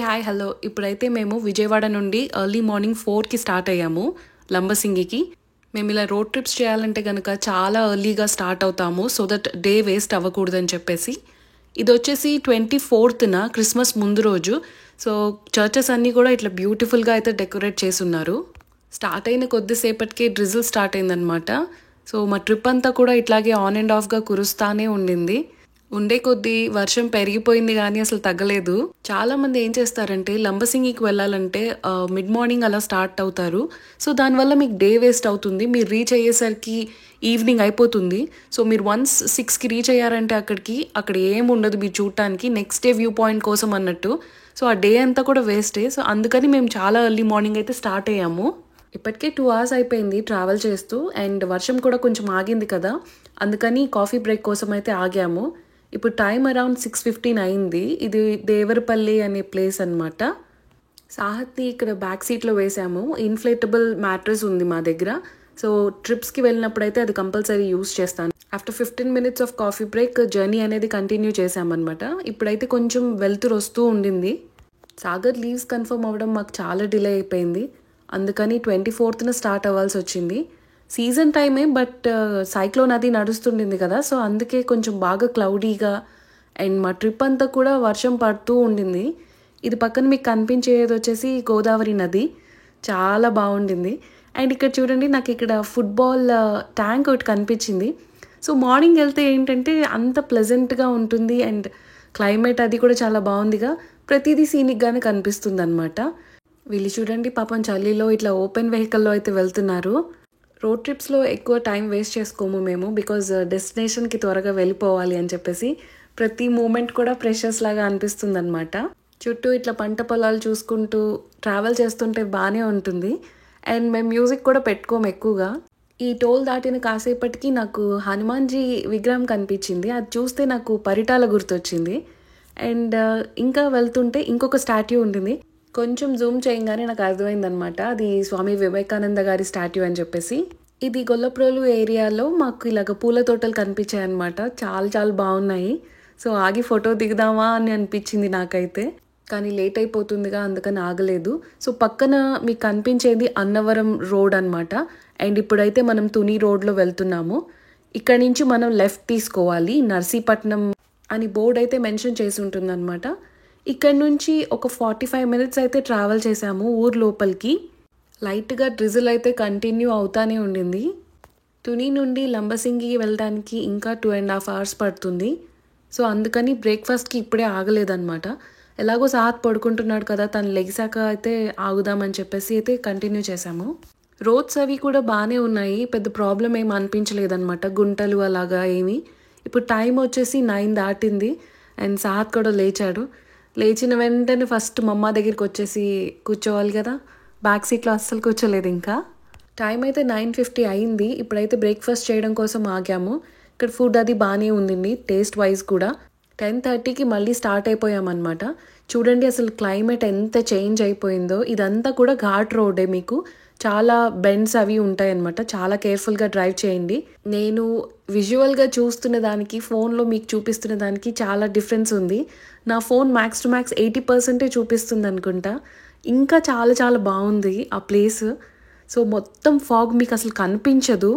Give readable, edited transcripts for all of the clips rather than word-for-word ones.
Hi hello ఇప్పుడైతే మేము విజయవాడ నుండి ఎర్లీ మార్నింగ్ 4కి స్టార్ట్ అయ్యాము లంబసింగికి. మేము ఇలా రోడ్ ట్రిప్స్ చేయాలంటే కనుక చాలా ఎర్లీగా స్టార్ట్ అవుతాము సో దట్ డే వేస్ట్ అవ్వకూడదని చెప్పేసి. ఇది వచ్చేసి 24న క్రిస్మస్ ముందు రోజు. సో చర్చెస్ అన్నీ కూడా ఇట్లా బ్యూటిఫుల్గా అయితే డెకరేట్ చేసి ఉన్నారు. స్టార్ట్ అయిన కొద్దిసేపటికి డ్రిజిల్ స్టార్ట్ అయిందనమాట. సో మా ట్రిప్ అంతా కూడా ఇట్లాగే ఆన్ అండ్ ఆఫ్గా కురుస్తానే ఉండింది. ఉండే కొద్దీ వర్షం పెరిగిపోయింది కానీ అసలు తగ్గలేదు. చాలా మంది ఏం చేస్తారంటే లంబసింగికి వెళ్ళాలంటే మిడ్ మార్నింగ్ అలా స్టార్ట్ అవుతారు. సో దానివల్ల మీకు డే వేస్ట్ అవుతుంది. మీరు రీచ్ అయ్యేసరికి ఈవినింగ్ అయిపోతుంది. సో మీరు వన్స్ 6కి రీచ్ అయ్యారంటే అక్కడ ఏం ఉండదు మీరు చూడటానికి, నెక్స్ట్ డే వ్యూ పాయింట్ కోసం అన్నట్టు. సో ఆ డే అంతా కూడా వేస్టే. సో అందుకని మేము చాలా ఎర్లీ మార్నింగ్ అయితే స్టార్ట్ అయ్యాము. ఇప్పటికే 2 hours అయిపోయింది ట్రావెల్ చేస్తూ, అండ్ వర్షం కూడా కొంచెం ఆగింది కదా, అందుకని కాఫీ బ్రేక్ కోసం అయితే ఆగాము. ఇప్పుడు టైం అరౌండ్ 6:15 అయింది. ఇది దేవరపల్లి అనే ప్లేస్ అనమాట. సాహత్ని ఇక్కడ బ్యాక్ సీట్లో వేసాము. ఇన్ఫ్లేటబుల్ మ్యాట్రెస్ ఉంది మా దగ్గర. సో ట్రిప్స్కి వెళ్ళినప్పుడైతే అది కంపల్సరీ యూస్ చేస్తాను. After 15 minutes of coffee break journey అనేది కంటిన్యూ చేసామన్నమాట. ఇప్పుడైతే కొంచెం వెళ్తురు వస్తూ ఉండింది. సాగర్ లీవ్స్ కన్ఫర్మ్ అవ్వడం మాకు చాలా డిలే అయిపోయింది. అందుకని 24న స్టార్ట్ అవ్వాల్సి వచ్చింది. సీజన్ టైమే, బట్ సైక్లోన్ అది నడుస్తుండింది కదా, సో అందుకే కొంచెం బాగా క్లౌడీగా అండ్ మా ట్రిప్ అంతా కూడా వర్షం పడుతూ ఉండింది. ఇది పక్కన మీకు కనిపించేది వచ్చేసి గోదావరి నది. చాలా బాగుండింది. అండ్ ఇక్కడ చూడండి, నాకు ఇక్కడ ఫుట్బాల్ ట్యాంక్ ఒకటి కనిపించింది. సో మార్నింగ్ వెళ్తే ఏంటంటే అంత ప్లెజెంట్గా ఉంటుంది అండ్ క్లైమేట్ అది కూడా చాలా బాగుందిగా, ప్రతిదీ సీనిక్గానే కనిపిస్తుంది అనమాట. వీళ్ళు చూడండి పాపం చలిలో ఇట్లా ఓపెన్ వెహికల్లో అయితే వెళ్తున్నారు. రోడ్ ట్రిప్స్లో ఎక్కువ టైం వేస్ట్ చేసుకోము మేము, బికాజ్ డెస్టినేషన్కి త్వరగా వెళ్ళిపోవాలి అని చెప్పేసి. ప్రతి మూమెంట్ కూడా ప్రెషర్స్ లాగా అనిపిస్తుంది అనమాట. చుట్టూ ఇట్లా పంట పొలాలు చూసుకుంటూ ట్రావెల్ చేస్తుంటే బాగానే ఉంటుంది. అండ్ మేము మ్యూజిక్ కూడా పెట్టుకోము ఎక్కువగా. ఈ టోల్ దాటిన కాసేపటికి నాకు హనుమాన్జీ విగ్రహం కనిపించింది. అది చూస్తే నాకు పరిటాల గుర్తొచ్చింది. అండ్ ఇంకా వెళ్తుంటే ఇంకొక స్టాట్యూ ఉంటుంది. కొంచెం జూమ్ చేయగానే నాకు అర్థమైందనమాట, అది స్వామి వివేకానంద గారి స్టాట్యూ అని చెప్పేసి. ఇది గొల్లప్రోలు ఏరియాలో మాకు ఇలాగ పూల తోటలు కనిపించాయి అనమాట. చాలా చాలా బాగున్నాయి. సో ఆగి ఫోటో దిగుదామా అని అనిపించింది నాకైతే, కానీ లేట్ అయిపోతుందిగా అందుకని ఆగలేదు. సో పక్కన మీకు కనిపించేది అన్నవరం రోడ్ అనమాట. అండ్ ఇప్పుడైతే మనం తుని రోడ్లో వెళ్తున్నాము. ఇక్కడ నుంచి మనం లెఫ్ట్ తీసుకోవాలి. నర్సీపట్నం అని బోర్డు అయితే మెన్షన్ చేసి ఉంటుంది అనమాట. ఇక్కడ నుంచి ఒక 45 minutes అయితే ట్రావెల్ చేసాము ఊరు లోపలికి. లైట్గా డ్రిజిల్ అయితే కంటిన్యూ అవుతానే ఉండింది. తుని నుండి లంబసింగి వెళ్ళడానికి ఇంకా 2.5 hours పడుతుంది. సో అందుకని బ్రేక్ఫాస్ట్కి ఇప్పుడే ఆగలేదన్నమాట. ఎలాగో సాహత్ పడుకుంటున్నాడు కదా, తను లెగిసాక అయితే ఆగుదామని చెప్పేసి అయితే కంటిన్యూ చేసాము. రోడ్స్ అవి కూడా బాగానే ఉన్నాయి, పెద్ద ప్రాబ్లం ఏమి అనిపించలేదన్నమాట, గుంటలు అలాగా ఏమి. ఇప్పుడు టైం వచ్చేసి 9 దాటింది అండ్ సాహత్ కూడా లేచాడు. లేచిన వెంటనే ఫస్ట్ మమ్మ దగ్గరికి వచ్చేసి కూర్చోవాలి కదా, బ్యాక్ సీట్లో అస్సలు కూర్చోలేదు. ఇంకా టైం అయితే 9:50 అయింది. ఇప్పుడైతే బ్రేక్ఫాస్ట్ చేయడం కోసం ఆగాము. ఇక్కడ ఫుడ్ అది బాగానే ఉందండి, టేస్ట్ వైజ్ కూడా. 10:30కి మళ్ళీ స్టార్ట్ అయిపోయామన్నమాట. చూడండి అసలు క్లైమేట్ ఎంత చేంజ్ అయిపోయిందో. ఇదంతా కూడా ఘాట్ రోడే, మీకు చాలా బెండ్స్ అవి ఉంటాయన్నమాట. చాలా కేర్ఫుల్గా డ్రైవ్ చేయండి. నేను విజువల్గా చూస్తున్న దానికి ఫోన్లో మీకు చూపిస్తున్న దానికి చాలా డిఫరెన్స్ ఉంది. నా ఫోన్ మ్యాక్స్ టు మ్యాక్స్ 80% చూపిస్తుంది అనుకుంటా. ఇంకా చాలా చాలా బాగుంది ఆ ప్లేస్. సో మొత్తం ఫాగ్ మీకు అసలు కనిపించదు,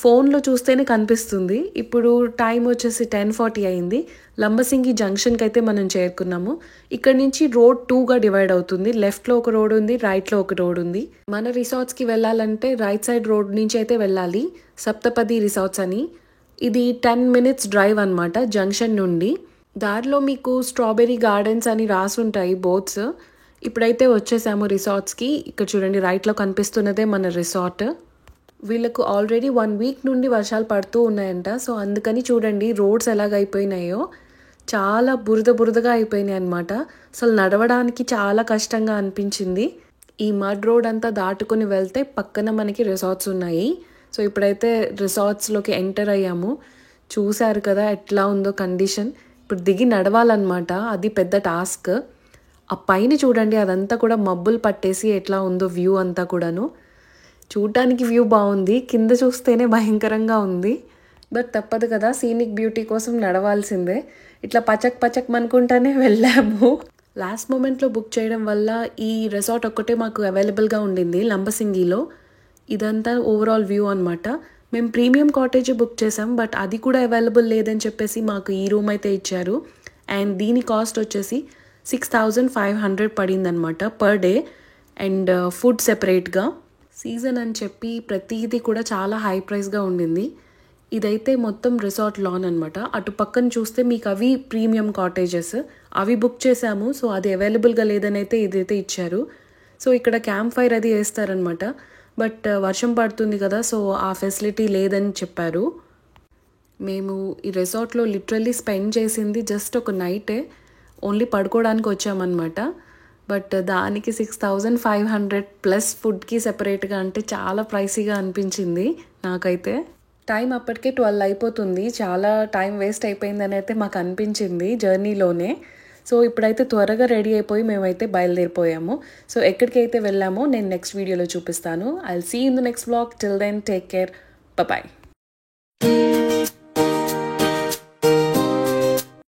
ఫోన్లో చూస్తేనే కనిపిస్తుంది. ఇప్పుడు టైం వచ్చేసి 10:40 అయింది. లంబసింగి జంక్షన్కి అయితే మనం చేరుకున్నాము. ఇక్కడ నుంచి రోడ్ 2గా డివైడ్ అవుతుంది. లెఫ్ట్లో ఒక రోడ్ ఉంది, రైట్లో ఒక రోడ్ ఉంది. మన రిసార్ట్స్కి వెళ్ళాలంటే రైట్ సైడ్ రోడ్ నుంచి అయితే వెళ్ళాలి, సప్తపది రిసార్ట్స్ అని. ఇది 10 minutes డ్రైవ్ అనమాట జంక్షన్ నుండి. దారిలో మీకు స్ట్రాబెర్రీ గార్డెన్స్ అని రాసుంటాయి బోట్స్. ఇప్పుడైతే వచ్చేసాము రిసార్ట్స్కి. ఇక్కడ చూడండి రైట్లో కనిపిస్తున్నదే మన రిసార్ట్. వీళ్ళకు ఆల్రెడీ 1 week నుండి వర్షాలు పడుతూ ఉన్నాయంట. సో అందుకని చూడండి రోడ్స్ ఎలాగైపోయినాయో, చాలా బురదగా అయిపోయినాయి అనమాట. అసలు నడవడానికి చాలా కష్టంగా అనిపించింది. ఈ మడ్ రోడ్ అంతా దాటుకుని వెళ్తే పక్కన మనకి రిసార్ట్స్ ఉన్నాయి. సో ఇప్పుడైతే రిసార్ట్స్లోకి ఎంటర్ అయ్యాము. చూశారు కదా ఎట్లా ఉందో కండిషన్. ఇప్పుడు దిగి నడవాలన్నమాట, అది పెద్ద టాస్క్. ఆ పైన చూడండి అదంతా కూడా మబ్బులు పట్టేసి ఎట్లా ఉందో వ్యూ అంతా కూడాను. చూడటానికి వ్యూ బాగుంది, కింద చూస్తేనే భయంకరంగా ఉంది. బట్ తప్పదు కదా, సీనిక్ బ్యూటీ కోసం నడవాల్సిందే. ఇట్లా పచక్ అనుకుంటానే వెళ్ళాము. లాస్ట్ మూమెంట్లో బుక్ చేయడం వల్ల ఈ రిసార్ట్ ఒక్కటే మాకు అవైలబుల్గా ఉండింది లంబసింగిలో. ఇదంతా ఓవరాల్ వ్యూ అనమాట. మేము ప్రీమియం కాటేజ్ బుక్ చేసాం, బట్ అది కూడా అవైలబుల్ లేదని చెప్పేసి మాకు ఈ రూమ్ అయితే ఇచ్చారు. అండ్ దీని కాస్ట్ వచ్చేసి 6,500 పడిందనమాట పర్ డే. అండ్ ఫుడ్ సెపరేట్గా. సీజన్ అని చెప్పి ప్రతిదీ కూడా చాలా హై ప్రైస్గా ఉండింది. ఇదైతే మొత్తం రిసార్ట్ లాన్ అనమాట. అటు పక్కన చూస్తే మీకు అవి ప్రీమియం కాటేజెస్, అవి బుక్ చేసాము. సో అది అవైలబుల్గా లేదని అయితే ఇదైతే ఇచ్చారు. సో ఇక్కడ క్యాంప్ ఫైర్ అది వేస్తారనమాట. బట్ వర్షం పడుతుంది కదా, సో ఆ ఫెసిలిటీ లేదని చెప్పారు. మేము ఈ రిసార్ట్లో లిటరల్లీ స్పెండ్ చేసింది జస్ట్ ఒక నైటే, ఓన్లీ పడుకోవడానికి వచ్చామన్నమాట. బట్ దానికి 6,500 ప్లస్ ఫుడ్కి సెపరేట్గా అంటే చాలా ప్రైసీగా అనిపించింది నాకైతే. టైం అప్పటికే 12 అయిపోతుంది. చాలా టైం వేస్ట్ అయిపోయిందని అయితే మాకు అనిపించింది జర్నీలోనే. సో ఇప్పుడైతే త్వరగా రెడీ అయిపోయి మేమైతే బయలుదేరిపోయాము. సో ఎక్కడికైతే వెళ్ళామో నేను నెక్స్ట్ వీడియోలో చూపిస్తాను. I will see in the next vlog. Till then take care. Bye.